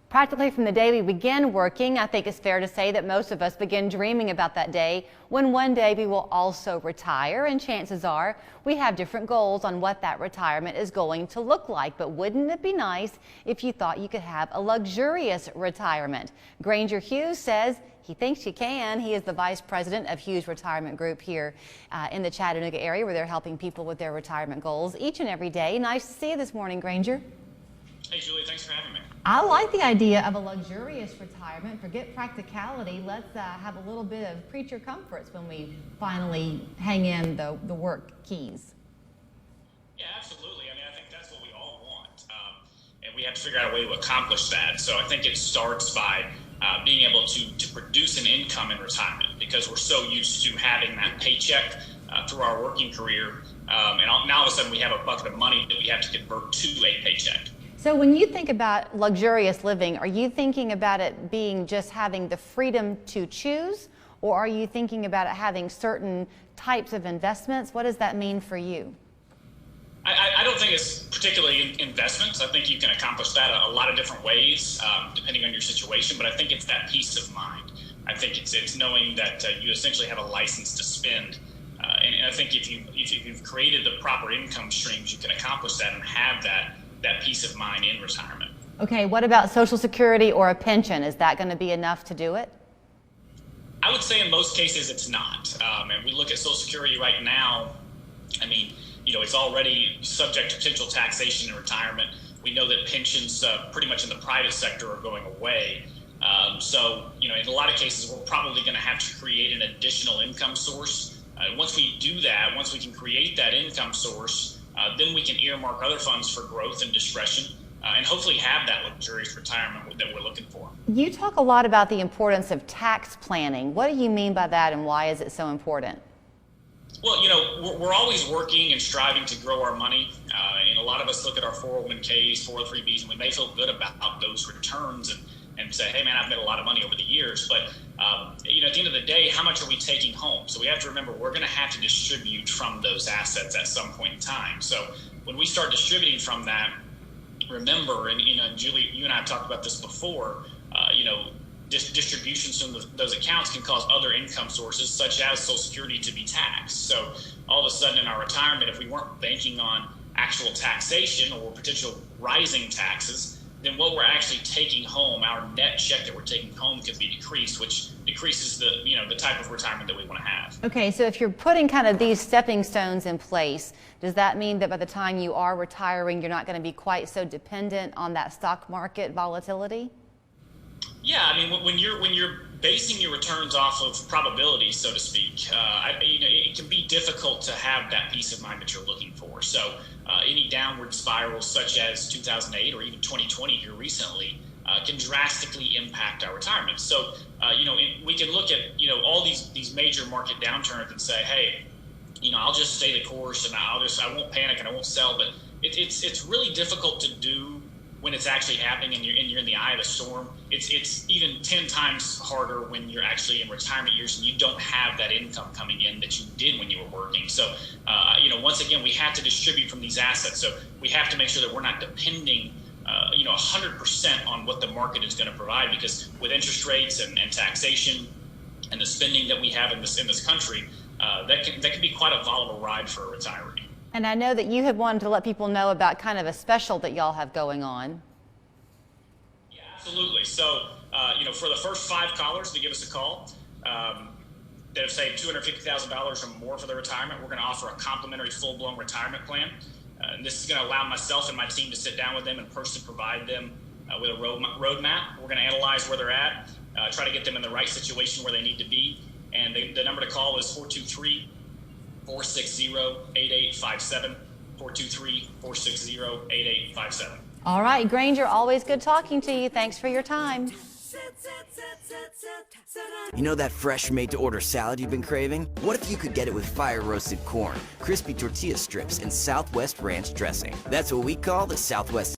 Practically from the day we begin working, I think it's fair to say that most of us begin dreaming about that day when one day we will also retire, and chances are we have different goals on what that retirement is going to look like. But wouldn't it be nice if you thought you could have a luxurious retirement? Granger Hughes says he thinks you can. He is the vice president of Hughes Retirement Group here in the Chattanooga area, where they're helping people with their retirement goals each and every day. Nice to see you this morning, Granger. Hey, Julie, thanks for having me. I like the idea of a luxurious retirement. Forget practicality. Let's have a little bit of creature comforts when we finally hang in the work keys. Yeah, absolutely. I mean, I think that's what we all want. And we have to figure out a way to accomplish that. So I think it starts by being able to produce an income in retirement, because we're so used to having that paycheck through our working career. And now all of a sudden we have a bucket of money that we have to convert to a paycheck. So when you think about luxurious living, are you thinking about it being just having the freedom to choose, or are you thinking about it having certain types of investments? What does that mean for you? I don't think it's particularly investments. I think you can accomplish that a lot of different ways, depending on your situation, but I think it's that peace of mind. I think it's knowing that you essentially have a license to spend. And I think if you've created the proper income streams, you can accomplish that and have that peace of mind in retirement. Okay, what about Social Security or a pension? Is that going to be enough to do it? I would say in most cases it's not. And we look at Social Security right now, I mean, it's already subject to potential taxation in retirement. We know that pensions pretty much in the private sector are going away. So, in a lot of cases, we're probably going to have to create an additional income source. Once we do that, once we can create that income source, then we can earmark other funds for growth and discretion, and hopefully have that luxurious retirement that we're looking for. You talk a lot about the importance of tax planning. What do you mean by that, and why is it so important? Well, we're always working and striving to grow our money, and a lot of us look at our 401ks, 403bs, and we may feel good about those returns and say, hey man, I've made a lot of money over the years, but at the end of the day, how much are we taking home? So we have to remember we're going to have to distribute from those assets at some point in time. So when we start distributing from that, remember, and Julie, you and I have talked about this before, distributions from those accounts can cause other income sources, such as Social Security, to be taxed. So all of a sudden in our retirement, if we weren't banking on actual taxation or potential rising taxes, then what we're actually taking home, our net check that we're taking home, could be decreased, which decreases the type of retirement that we want to have. Okay, so if you're putting kind of these stepping stones in place, does that mean that by the time you are retiring, you're not going to be quite so dependent on that stock market volatility? Yeah, I mean, when you're basing your returns off of probability, so to speak, it can be difficult to have that peace of mind that you're looking for. So any downward spirals, such as 2008 or even 2020 here recently, can drastically impact our retirement. So we can look at all these major market downturns and say, hey, I'll just stay the course and I won't panic and I won't sell. But it's really difficult to do when it's actually happening and you're in the eye of the storm. It's even 10 times harder when you're actually in retirement years and you don't have that income coming in that you did when you were working. So, once again, we have to distribute from these assets. So we have to make sure that we're not depending 100% on what the market is going to provide, because with interest rates and taxation and the spending that we have in this country, that can be quite a volatile ride for a retiree. And I know that you have wanted to let people know about kind of a special that y'all have going on. Yeah, absolutely. So, for the first 5 callers to give us a call that have saved $250,000 or more for their retirement, we're going to offer a complimentary full-blown retirement plan. And this is going to allow myself and my team to sit down with them and personally provide them with a roadmap. We're going to analyze where they're at, try to get them in the right situation where they need to be. And the number to call is 423-460-8857, 423-460-8857. All right, Granger, always good talking to you. Thanks for your time. You know that fresh made-to-order salad you've been craving? What if you could get it with fire-roasted corn, crispy tortilla strips, and Southwest ranch dressing? That's what we call the Southwest